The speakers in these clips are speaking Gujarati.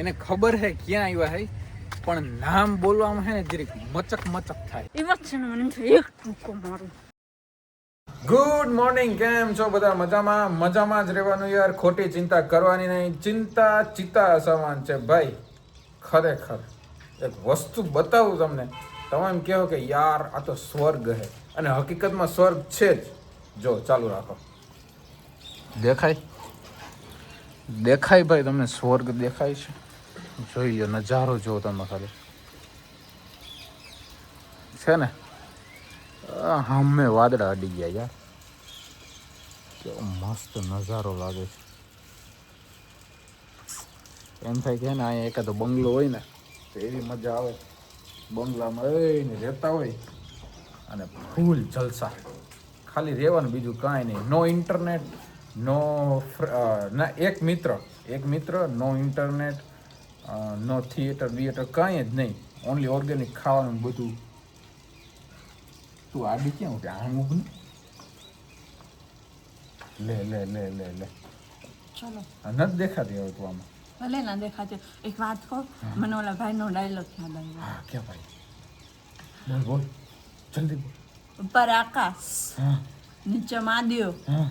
એને ખબર હે ક્યાં આવ્યા હે, પણ નામ બોલવામાં હે ને જરીક મચક મચક થાય. એવા છે ને મને એક ટૂંકો મારું. ગુડ મોર્નિંગ, કેમ છો બધા? મજામાં? મજામાં જ રહેવાનું યાર, ખોટી ચિંતા કરવાની નહીં. ચિંતા ચિતા સમાન છે ભાઈ. ખરેખર એક વસ્તુ બતાવું તમને, તમે એમ કહો કે યાર આ તો સ્વર્ગ હે, અને હકીકતમાં સ્વર્ગ છે જ. જો ચાલુ રાખો, દેખાય દેખાય ભાઈ તમને સ્વર્ગ દેખાય છે? જોઈ લો નજારો, જો તમે ખાલી છે ને, હામે વાદળા અડી ગયા યાર, કેવો મસ્ત નજારો લાગે છે. એમ થાય કે ને અહીંયા એકાદો બંગલો હોય ને તો એવી મજા આવે. બંગલામાં રહીને રહેતા હોય અને ફૂલ જલસા, ખાલી રહેવાનું, બીજું કાંઈ નહીં. નો ઇન્ટરનેટ, નો ના એક મિત્ર, નો ઇન્ટરનેટ, નો થિયેટર બિયેટર, કાંઈ જ નહીં. ઓનલી ઓર્ગેનિક ખાવાનું બધું. તું આડી ક્યાં ઉઠે? આમ ઊભું લે લે લે લે લે. ચલો નથી દેખાતી હવે તું આમાં? ભલે ના દેખાતી. એક વાત કહું, મને ઓલા ભાઈનો ડાયલોગ યાદ આવ્યો. હા, ક્યાં ભાઈ? બોલ બોલ, જલ્દી બોલ. ઉપર આકાશ, હા નીચે મહાદેવ, હા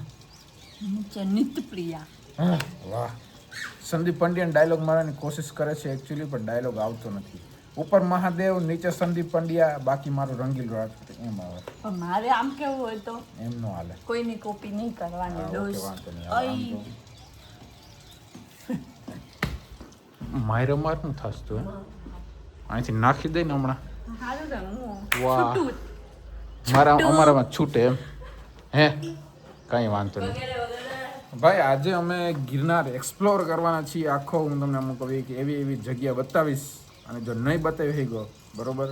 નીચે નિત્યપ્રિયા. હા, વાહ. સંદીપ પંડ્યાનો ડાયલોગ મારવાની કોશિશ કરે છે એકચ્યુઅલી, પણ ડાયલોગ આવતો નથી. ઉપર મહાદેવ, નીચે સંદીપ પંડ્યા, બાકી મારું રંગીલું રાજપૂત, એમ આવે. પણ મારે આમ કેવું હોય તો એમ નો હાલે. કોઈની કોપી નહીં કરવાની. ઓકે, દોસ્ત વાંધો નહીં. મારે માર શું થતું હે? અહીંથી નાખી દઈ ને હમણાં. સારું છે, હું વાહ. છૂટું અમારામાં છૂટે એમ હે? કાંઈ વાંધો નહીં ભાઈ. આજે અમે ગિરનાર એક્સપ્લોર કરવાના છીએ આખો. હું તમને અમુક એવી જગ્યા બતાવીશ, અને જો નહીં બતાવી હોય ગયો બરોબર,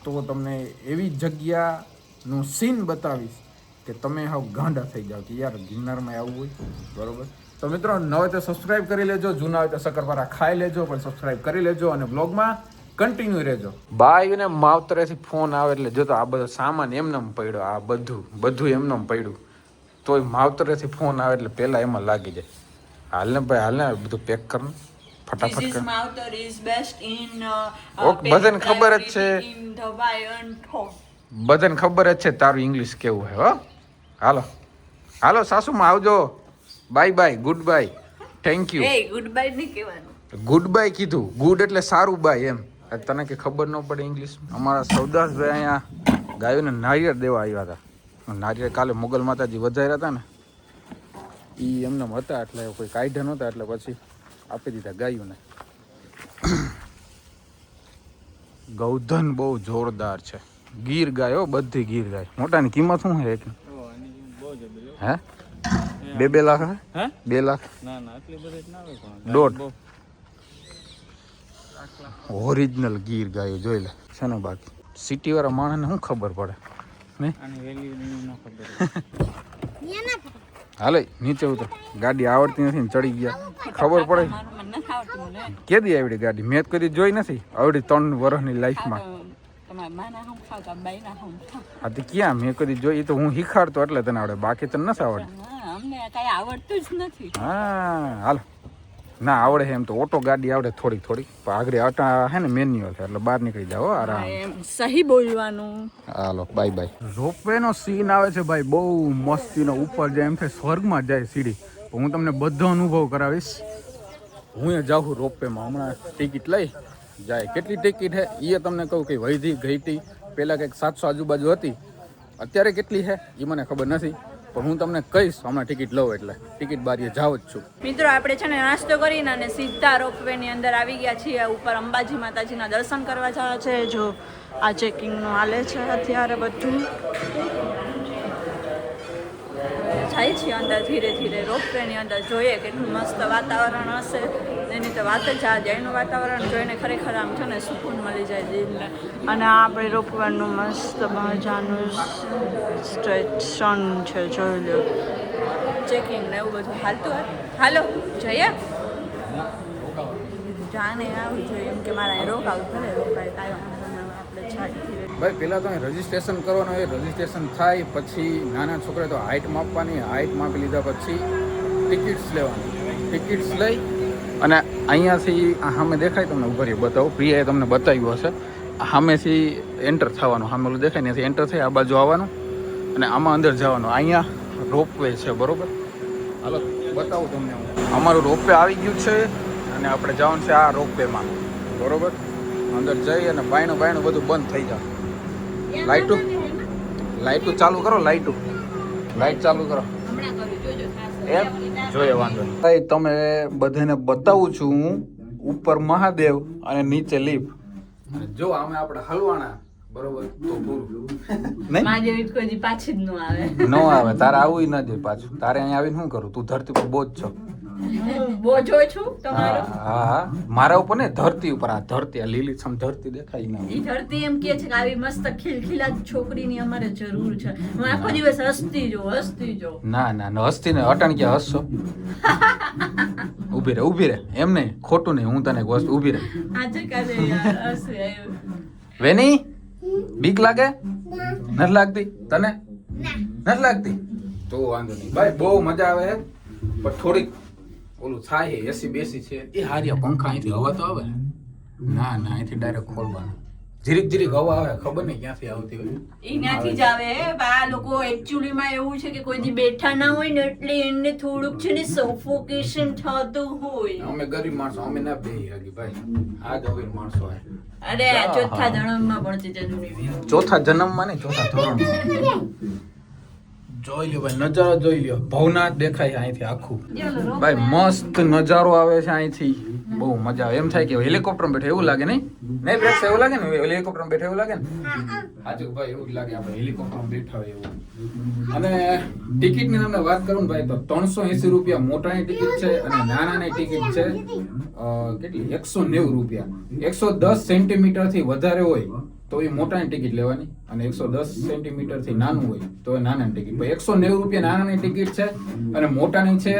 તો તમને એવી જગ્યાનું સીન બતાવીશ કે તમે હાવ ગાંડા થઈ જાઓ કે યાર ગિરનારમાં આવવું હોય. બરોબર, તો મિત્રો ન હોય તો સબસ્ક્રાઈબ કરી લેજો, જૂના હોય તો શક્કરપારા ખાઈ લેજો, પણ સબસ્ક્રાઈબ કરી લેજો અને બ્લોગમાં કન્ટિન્યુ રહેજો. બાયુને માવતરેથી ફોન આવે એટલે જો તો આ બધો સામાન એમનેમ પડ્યો, આ બધું એમનેમ પડ્યું, તોય માવતરેથી ફોન આવે એટલે પહેલાં એમાં લાગી જાય. હાલ ને ભાઈ, હાલ ને બધું પેક કર ફટાફટ કર. બધાને ખબર જ છે, બધાને ખબર જ છે તારું ઇંગ્લિશ કેવું હે. હો હાલો હાલો સાસુમાં આવજો. Bye bye, good bye, thank you. Good bye નહીં કહેવાનું, ગુડ બાય કીધું. ગુડ એટલે સારું, બાય એમ. તને કે ખબર ન પડે ઇંગ્લિશ? અમારા સૌદાસભાઈ અહીંયા ગાયોને નારિયેળ દેવા આવ્યા હતા. નારિયેળ કાલે મોગલ માતાજી વધાર્યા હતા ને, એ એમને હતા એટલે કોઈ કાઢ્યા નહોતા, એટલે પછી આપી દીધા ગાયોને. ગૌધન બહુ જોરદાર છે. ગીર ગાયો, બધી ગીર ગાય. મોટાની કિંમત શું છે? હે 2 લાખ? હે 2 લાખ? દોઢ. ઓરિજિનલ ગીર ગાયો જોઈ લે છે ને. બાકી સિટી વાળા માણસને શું ખબર પડે ને? હાલે નીચે ઉતર. ગાડી આવડતી નથી ને ચડી ગયા, ખબર પડે? કેદી આવડી ગાડી? મેં કદી જોઈ નથી આવડી 3 વર્ષની લાઈફમાં. હા તો ક્યાં મેં કદી જોઈ? તો હું શીખાડતો એટલે તને આવડે, બાકી તને નથી આવડે. હા હાલો. ના આવડે છે એમ તો ઓટો ગાડી આવડે થોડીક થોડીક, પણ આગળ અટા હે ને મેન્યુઅલ છે, એટલે બહાર નીકળી જાઓ આરામ. સહી બોલવાનું. હાલો બાય બાય. રોપવે નો સીન આવે છે ભાઈ, બહુ મસ્તીનો. ઉપર જાય એમ થાય સ્વર્ગમાં જાય સીડી. હું તમને બધો અનુભવ કરાવીશ. હું એ જાઉં રોપવેમાં હમણાં, ટિકિટ લઈ જાય. કેટલી ટિકિટ છે એ તમને કહું કે વધી ઘટી. પહેલાં કંઈક 700 આજુબાજુ હતી, અત્યારે કેટલી છે એ મને ખબર નથી, પણ હું તમને કહીશ હમણાં ટિકિટ લઉં એટલે. ટિકિટ બારીએ જાવ જ છું. મિત્રો આપણે છે ને નાસ્તો કરીને અને સીધા રોપવે ની અંદર આવી ગયા છીએ. ઉપર અંબાજી માતાજીના દર્શન કરવા જવા છે. જો આ ચેકિંગનું હાલે છે અત્યારે બધું. જાય છે અંદર ધીરે ધીરે રોપવે ની અંદર. જોઈએ કેટલું મસ્ત વાતાવરણ હશે એની તો વાત જ. આ જયનું વાતાવરણ જોઈને ખરેખર આમ છે ને સુકૂન મળી જાય દિલને. અને આ આપણે રોપવાનું મસ્ત મજાનું સ્ટેશન છે, જોઈ લો. ચેકિંગ ને એવું બધું હાલતું હોય. હાલો જઈએ. જાને આવું જોઈએ એમ કે મારા રોકાવું, ભલે રોકાય કાંઈ આપણે છાડી. ભાઈ પહેલાં તો અહીં રજીસ્ટ્રેશન કરવાનું હોય. રજીસ્ટ્રેશન થાય પછી નાના છોકરા તો હાઇટ માપવાની. હાઇટ માપી લીધા પછી ટિકિટ્સ લેવાની. ટિકિટ્સ લઈ અને અહીંયાથી સામે દેખાય તમને ઉભા રહી બતાવું, પ્રિયાએ તમને બતાવ્યું હશે. સામેથી એન્ટર થવાનું, સામે ઓલું દેખાય ત્યાંથી એન્ટર થઈ આ બાજુ આવવાનું અને આમાં અંદર જવાનું. અહીંયા રોપવે છે, બરોબર. હાલો બતાવું તમને હું. અમારું રોપવે આવી ગયું છે અને આપણે જવાનું છે આ રોપવેમાં, બરોબર. અંદર જઈ અને બાયણું બધું બંધ થઈ જાય. લાઇટું ચાલુ કરો, લાઇટ ચાલુ કરો. એમ જોઈએ, વાંધો નહીં. ભાઈ તમે બધાને બતાવું છું હું, ઉપર મહાદેવ અને નીચે લિફ્ટ. અને જો આમે આપણે હલવાના, બરોબર, તો પૂરું. નહીં પાછી જ આવે. ન આવે, તારે આવું ન જોઈએ પાછું. તારે અહીંયા આવીને શું કરું? તું ધરતી પર બોજ છો. બોજો છું તમારો. હા, મારા ઉપર ને, ધરતી ઉપર. આ ધરતી, આ લીલીછમ ધરતી દેખાય ને, ઈ ધરતી એમ કે છે કે આવી મસ્ત ખિલખિલાત છોકરીની અમારે જરૂર છે. હું આખો દિવસ હસતી જો. ના હસતી ને અટાણ ક્યાં હસશો? ઊભી રે એમ નહીં, ખોટું નહીં. હું તને એક વસ્તુ, ઊભી રે. આજે કાલે યાર હસવું આવ્યું. વેની બીક લાગે? નથી લાગતી તને? નથી લાગતી તો વાંધો નહીં ભાઈ, બહુ મજા આવે છે. પણ થોડીક ઓલું થાય, એસી બેસી છે એ હારી. પંખા અહીંથી હવા તો આવે? ના અહીંથી ડાયરેક્ટ ખોલવાનું. જીરીક હવા આવે, ખબર નહીં ક્યાંથી આવતી હોય. એનાથી જ આવે. આ લોકો એકચ્યુઅલી માં એવું છે કે કોઈ દી બેઠા ના હોય ને એટલે એને થોડુંક છે ને સફોકેશન થતું હોય. અમે ગરીબ માણસો, અમે ના બેહી હકી ભાઈ. આ જ અમીર માણસો હોય. અરે ચોથા જન્મમાં પણ છે જન્મી. ચોથા જન્મમાં નહીં, ચોથા ધોરણમાં. જોઈ લ્યો ભાઈ, નજારો જોઈ લ્યો. ભવનાથ દેખાય અહીંથી આખું. ભાઈ મસ્ત નજારો આવે છે અહીંથી, બહુ મજા આવે. એમ થાય કે હેલિકોપ્ટરમાં બેઠા એવું લાગે. નહીં પ્રેક્ષ એવું લાગે ને? હેલિકોપ્ટરમાં બેઠા એવું લાગે ને? હાજુ ભાઈ, એવું જ લાગે આપણે હેલિકોપ્ટરમાં બેઠા હોય એવું. અને ટિકિટની તમને વાત કરું ને ભાઈ, તો 380 રૂપિયા મોટાની ટિકિટ છે અને નાનાની ટિકિટ છે કેટલી 190 રૂપિયા. 110 સેન્ટીમીટર થી વધારે હોય તો એ મોટાની ટિકિટ લેવાની, અને 110 સેન્ટીમીટર થી નાનું હોય તો એ નાનાની ટિકિટ. 190 રૂપિયા નાનાની ટિકિટ છે અને મોટાની છે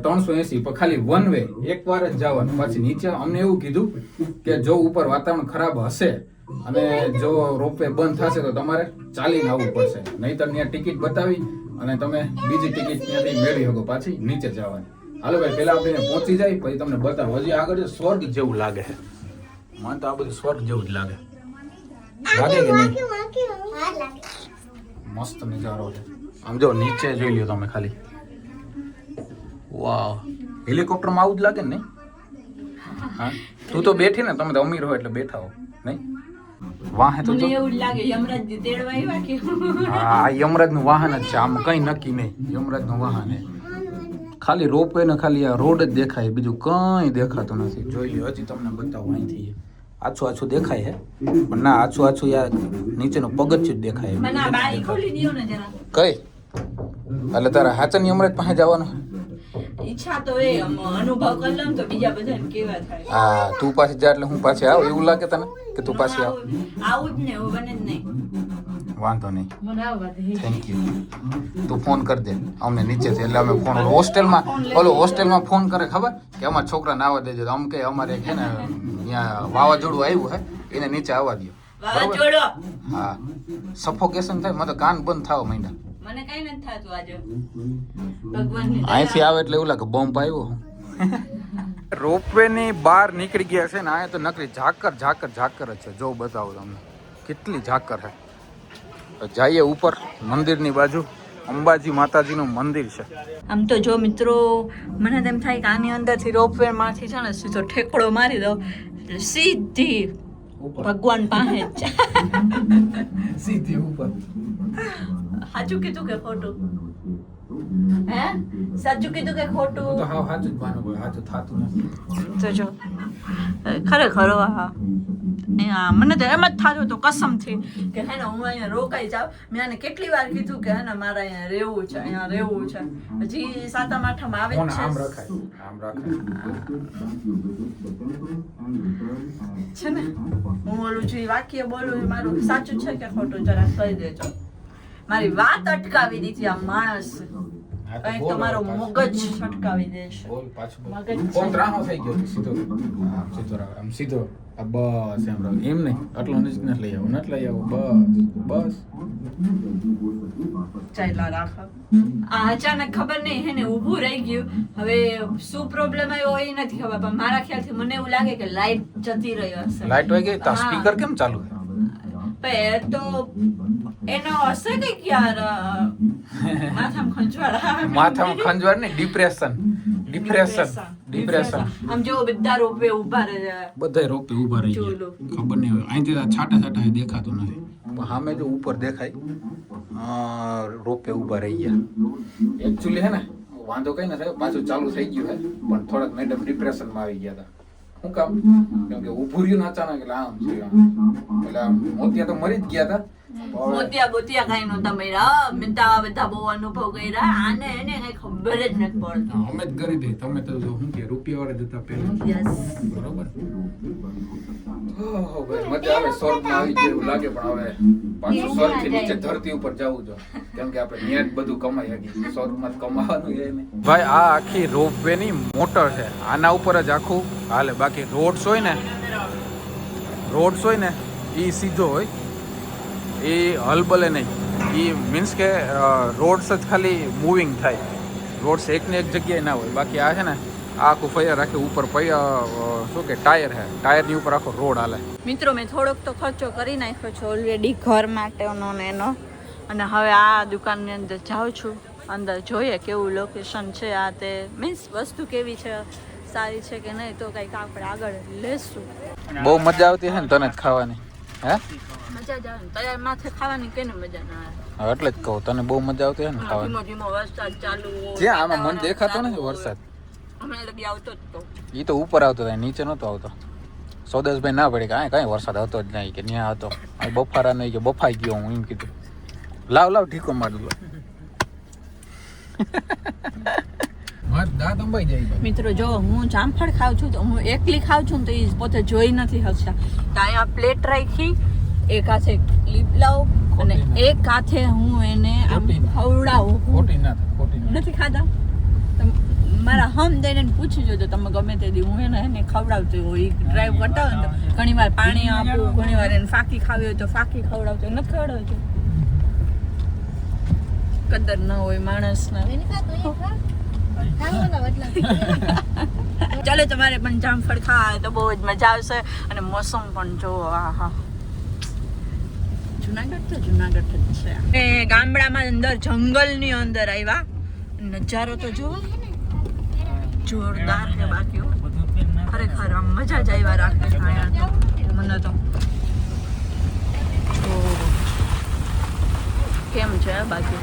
380. પણ ખાલી વન વે, એક વાર જ જવાનું. પછી નીચે અમને એવું કીધું કે જો ઉપર વાતાવરણ ખરાબ હશે અને જો રોપવે બંધ થશે તો તમારે ચાલીને આવવું પડશે, નહીંતર ત્યાં ટિકિટ બતાવી અને તમે બીજી ટિકિટ ત્યાંથી મેળવી શકો પાછી નીચે જવાની. હાલો ભાઈ, પેલા આપણે પહોંચી જાય પછી તમને બતાવો. હજી આગળ સ્વર્ગ જેવું લાગે છે. મને તો આ બધું સ્વર્ગ જેવું જ લાગે કે નહીં? મસ્ત નજારો છે. આમ જો નીચે જોઈ લ્યો તમે ખાલી. વાવ, હેલિકોપ્ટરમાં આવું જ લાગે ને? હા, તું તો બેઠી ને, તમે તો અમીર હો એટલે બેઠા હો નહીં? વાહે તો મને એવું લાગે યમરાજ તેડવા આવ્યા કે. હા, યમરાજનું વાહન જ છે. આમ કઈ નક્કી નહીં, યમરાજનું વાહન છે. ખાલી રોપવે ને ખાલી આ રોડ જ દેખાય, બીજું કઈ દેખાતું નથી. જોઈ લ્યો, હજી તમને બતાવું. અહીંથી આછું દેખાય છે, પણ ના, આછું યાર નીચેનું પગથિયું જ દેખાય. મને આ બારી ખોલી દીયો ને જરા. કઈ એટલે તારા હાચન યમરાજ પાસે જવાનું? ઈચ્છા તો એ અનુભવ કરી લઉં તો બીજા બધાને કેવા થાય. હા, તું પાછી જા એટલે હું પાછી આવ એવું લાગે તને કે તું પાછી આવ? આવું જ ને, એવું બને જ નહીં. વાંધો નહીં, મને આવવા દે. Thank you. તું ફોન કરી દે અમને નીચેથી, એટલે અમે ફોન હોસ્ટેલમાં ફોન કરે ખબર કે અમારા છોકરાને આવવા દેજો. આમ કે અમારે છે ને અહીંયા વાવાઝોડું આવ્યું છે, એને નીચે આવવા દો. વાવાઝોડો? હા, સફોકેશન થાય. મને તો કાન બંધ થવા માંડ્યા. મને કઈ નથી થતું આજે. ભગવાનની અહીંથી આવે એટલે એવું લાગે બોમ્બ આવ્યો. રોપવે ની બહાર નીકળી ગયા છે ને, અહીંયા તો નકરી ઝાકર જ છે. જો બતાવો તમને કેટલી ઝાકર છે. જઈએ ઉપર મંદિરની બાજુ, અંબાજી માતાજીનું મંદિર છે. આમ તો જો મિત્રો, મને તેમ થાય કે આની અંદરથી રોપવે માંથી છે ને સીધો ઠેકડો મારી દો એટલે સીધી ભગવાન પાસે જ છે. સીધી ઉપર. સાચું કીધું કે ખોટું? હે, સાચું કીધું કે ખોટું? તો હા, સાચું જ માનો, સાચું થતું નથી. તો જો ખરેખર હા, મને તો એમ જ થતું હતું કસમથી કે હે ને હું અહીંયા રોકાઈ જાઉં. મેં આને કેટલી વાર કીધું કે હે ને મારે અહીંયા રહેવું છે, હજી 7 8 આવે જ આમ છે. રખાય. છે ને હું ઓલું જે વાક્ય બોલું એ મારું સાચું છે કે ખોટું જરા કહી દેજો. મારી વાત અટકાવી દીધી આ માણસ. હા તો અહીં બોલ તમારો હવે પાછું. મગજ છટકાવી દેશે બોલ પાછું બોલ. મગજ ફોન ત્રાણો થઈ ગયો છે, સીધો આમ સીધો રાખ, આમ સીધો આ બસ એમ રાખ. એમ નહીં આટલો નજીક નથી લઈ આવો, નથી લઈ આવો, બસ ચાલ્યા રાખો. આ અચાનક ખબર નહીં હે ને ઊભું રહી ગયું. હવે શું પ્રોબ્લેમ આવ્યો એ નથી ખબર, પણ મારા ખ્યાલથી મને એવું લાગે કે લાઈટ જતી રહી હશે. લાઈટ વહી ગઈ. તા હા. સ્પીકર કેમ ચાલુ છે? પણ એ તો એનો હશે કંઈક યાર માથામાં ખંજવાળ માથામાં ખંજવાળ ને ડિપ્રેશન. આમ જો બધા રોપે ઉભા રહે. બધાય રોપે ઊભા રહી ગયા. ચોલો. ખબર નહીં હવે અહીંથી આ છાટા છાટા દેખાતું નથી, પણ સામે જો ઉપર દેખાય રોપે ઊભા રહી ગયા. એકચ્યુઅલી હે ને વાંધો કઈ ના થાય, પાછું ચાલુ થઈ ગયું હે, પણ થોડાક મેડમ ડિપ્રેશનમાં આવી ગયા હતા. શું કામ? કેમ કે ઊભું રહ્યું ને અચાનક એટલે આમ થયું આમ. એટલે આમ મોતિયા તો મરી જ ગયા હતા. મોતિયા બોતિયા કઈ નહોતા મર્યા. મેં તો આ બધા બહુ અનુભવ કર્યા. આને એને કઈ ખબર જ નથી પડતી. અમે જ ગરીબ હે, તમે તો જો શું કે રૂપિયા વાળા જતા પહેલા. યસ. બરોબર. ઓહો ભાઈ, મજા આવે. સ્વર્ગમાં આવી ગયું એવું લાગે, પણ હવે પાછું સ્વર્ગથી નીચે ધરતી ઉપર જવું જો, કેમ કે આપણે ન્યા જ બધું કમાઈ શકીએ. સ્વર્ગમાં જ કમાવાનું છે નહીં. ભાઈ આ આખી રોપવે ની મોટર છે, આના ઉપર જ આખું હાલે. બાકી રોડ્સ હોય ને એ સીધો હોય, એ હલબલે નહીં. એ મીન્સ કે રોડ્સ જ ખાલી મૂવિંગ થાય, રોડ્સ એકને એક જગ્યાએ ના હોય. બાકી આ છે ને આ આખું ફૈયા રાખે ઉપર શું કે ટાયર હે, ટાયરની ઉપર આખો રોડ હાલે. મિત્રો મેં થોડોક તો ખર્ચો કરી નાખ્યો છે ઓલરેડી ઘર માટેનો ને એનો, અને હવે આ દુકાનની અંદર જાઉં છું. અંદર જોઈએ કેવું લોકેશન છે, આ તે મીન્સ વસ્તુ કેવી છે, સારી છે કે નહીં, તો કંઈક આપણે આગળ લેશું. બહુ મજા આવતી છે ને તને જ ખાવાની? હે મજા જ આવે ને, તૈયાર માથે ખાવાની કેને મજા ના આવે? એટલે જ કહું, તને બહુ મજા આવતી છે ને ખાવાની. ધીમો ધીમો વરસાદ ચાલુ, જ્યાં આમાં મને દેખાતો નથી વરસાદ. હમણાં લગી આવતો જ તો, એ તો ઉપર આવતો થાય, નીચે નહોતો આવતો. સૌદેશભાઈ ના પડી કે કાંઈ વરસાદ આવતો જ નહીં, કે ત્યાં હતો. બફારા નહીં કે બફાઈ ગયો હું એમ કીધું. લાવ ઢીકો મારું લો. મિત્રો જો હું જામફળ ખાઉં છું તો હું એકલી ખાઉં છું તો એ પોતે જોઈ નથી શકતા. તો અહીંયા પ્લેટ રાખી, એક હાથે ક્લિપ લાવ અને એક હાથે હું એને આમ ખવડાવું. નથી ખાતા? મારા હમ દઈને પૂછી જોજો તમે ગમે તે દી, હું એને ખવડાવતી હોય. ડ્રાઈવ કરતા હોય ને તો ઘણી વાર પાણી આપું, ઘણી વાર એને ફાકી ખાવી હોય તો ફાકી ખવડાવતી, નથી ખવડાવતી. કદર ન હોય માણસને. ચાલો તમારે પણ જામફળ ખાવા તો બહુ જ મજા આવશે, અને મોસમ પણ જો આહા. જુનાગઢ તો જુનાગઢ જ છે. એ ગામડામાં અંદર જંગલની અંદર આવ્યા, નજારો તો જોવો જોરદાર છે. બાકી ખરેખર આમ મજા જ આવ્યા રાખે છે અહીંયા તો. મને તો કેમ છે બાકી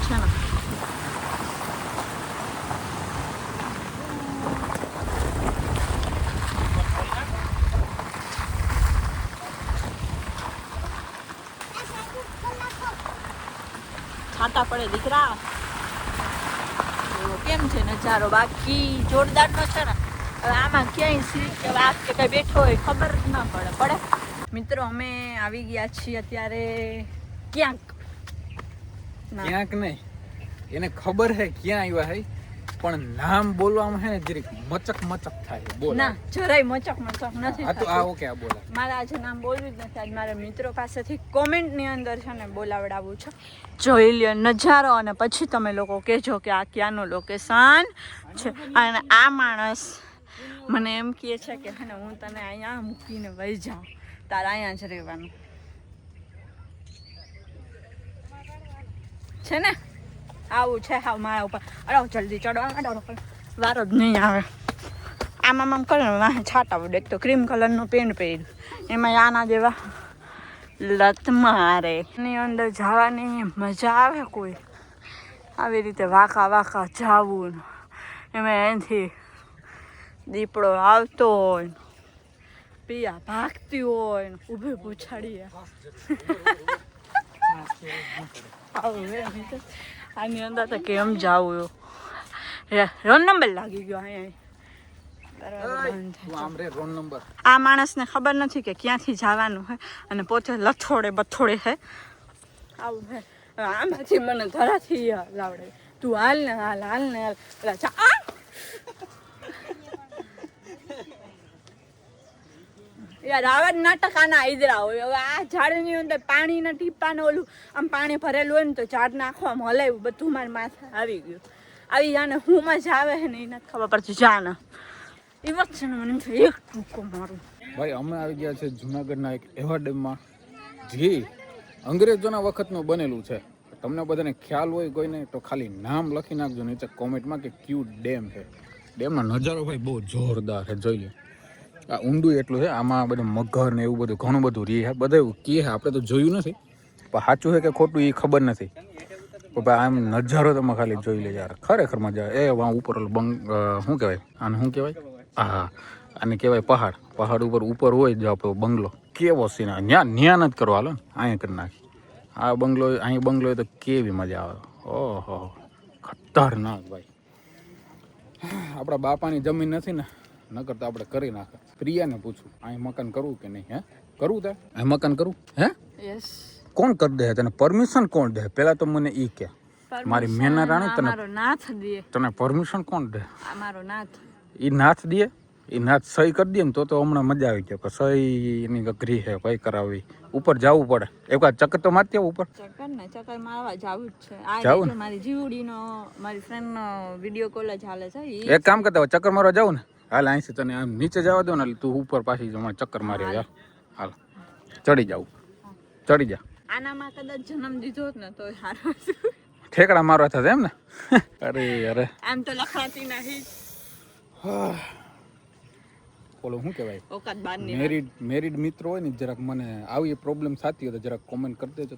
છે ને. છાંટા પડે દીકરા. કેમ છે નજારો? બાકી જોરદાર નો છે ને. હવે આમાં ક્યાંય સીટ કે વાત કે કઈ બેઠો હોય ખબર જ ના પડે. મિત્રો અમે આવી ગયા છીએ અત્યારે ક્યાંક નહીં, એને ખબર હે ક્યાં આવ્યા હે, પણ નામ બોલવામાં હે ને જરીક મચક થાય. બોલ ના, જરાય મચક નથી. હા તો આ ઓકે, આ બોલા. મારે આજે નામ બોલવું જ નથી. આજ મારા મિત્રો પાસેથી કોમેન્ટની અંદર છે ને બોલાવડાવવું છે. જોઈ લ્યો નજારો અને પછી તમે લોકો કહેજો કે આ ક્યાંનું લોકેશન છે. અને આ માણસ મને એમ કહે છે કે હે ને હું તને અહીંયા મૂકીને વહી જાઉં, તારે અહીંયા જ રહેવાનું છે ને. આવું છે હાવ મારા ઉપર. અરે જલ્દી ચડવા વારો જ નહીં આવે. આમ કરે ને વાહ છાટા ઉડે. એક તો ક્રીમ કલરનું પેન્ટ પહેર્યું, એમાં આના જેવા લત મારે. એની અંદર જવાની મજા આવે કોઈ આવી રીતે વાંકા જાવું, એમાં એનાથી દીપડો આવતો હોય, પિયા ભાગતી હોય, ઊભી પૂછાડીએ. આની અંદર તો કેમ જાવું? રોન નંબર લાગી ગયો અહીંયા. આ માણસને ખબર નથી કે ક્યાંથી જવાનું હે, અને પોતે લથોડે બથોડે હે. આવું હે આમાંથી મને ધરાથી લાવડે તું હાલ ને હાલ હાલ ને હાલ પેલા આ યાર આવા જ નાટક આના આઈદરા હોય હવે આ ઝાડની અંદર પાણીના ટીપાને ઓલું આમ પાણી ભરેલું હોય ને તો ઝાડ નાખો આમ હલાવ્યું બધું મારા માથે આવી ગયું આવી જાને હું મજા આવે છે ને એ નથી ખબર પડતી જાને એ વાત છે ને મને એક ટૂંકો મારું ભાઈ અમે આવી ગયા છે જુનાગઢના એક એવા ડેમમાં જે અંગ્રેજોના વખતનું બનેલું છે. તમને બધાને ખ્યાલ હોય કોઈને તો ખાલી નામ લખી નાખજો નીચે કોમેન્ટમાં કે ક્યુ ડેમ છે. ડેમનો નજારો ભાઈ બહુ જોરદાર છે, જોઈ લો. આ ઊંડું એટલું છે, આમાં બધું મગર ને એવું બધું ઘણું બધું રહે છે. બધા એવું કહે છે, આપણે તો જોયું નથી પણ સાચું છે કે ખોટું એ ખબર નથી. તો ભાઈ આમ નજારો તમે ખાલી જોઈ લે યાર, ખરેખર મજા આવે. એ વાં ઉપર શું કહેવાય આને, શું કહેવાય? હા, આને કહેવાય પહાડ. પહાડ ઉપર હોય જો આપણો બંગલો, કેવો સીન. ન્યા નથી કરો, હાલો ને અહીંયા કરી નાખી. આ બંગલો અહીં બંગલો હોય તો કેવી મજા આવે. ઓહો, ખતરનાક ભાઈ. આપણા બાપાની જમીન નથી ને, નકર તો આપણે કરી નાખે. પ્રિયાને પૂછું અહીં મકાન કરવું કે નહીં? હે કરવું? તે અહીં મકાન કરવું? હે યસ. કોણ કરી દે? તને પરમિશન કોણ દે? પેલા તો મને ઈ કે મારી મેના રાણી તને મારો નાથ દે. તને પરમિશન કોણ દે? આ મારો નાથ. ઈ નાથ દે? ઈ નાથ સહી કરી દે ને તો હમણાં મજા આવી જાય. સહી એની અઘરી છે, ભાઈ કરાવવી. ઉપર જવું પડે. એક વાર ચક્કર તો મારતી આવ ઉપર. ચક્કર મારવા જવું જ છે. આ જાવું ને? મારી જીવડીનો મારી ફ્રેન્ડનો વિડીયો કોલ જ હાલે છે. એક કામ કરતા હોય, ચક્કર મારવા જાવ ને, હાલ અહીંથી તને આમ નીચે જવા દો ને, તું ઉપર પાછી હમણાં ચક્કર મારી જા. હાલ ચડી જાવ, ચડી જા. આનામાં કદાચ જન્મ દીધો જ ને તો સારું. ઠેકડા મારવા થશે એમ ને? અરે અરે, આમ તો લખાતી નહીં. ઓલો શું કહેવાય, ઓકાત બારની. મેરિડ મિત્રો હોય ને, જરાક મને આવી પ્રોબ્લેમ થતી હોય તો જરાક કોમેન્ટ કરી દેજો.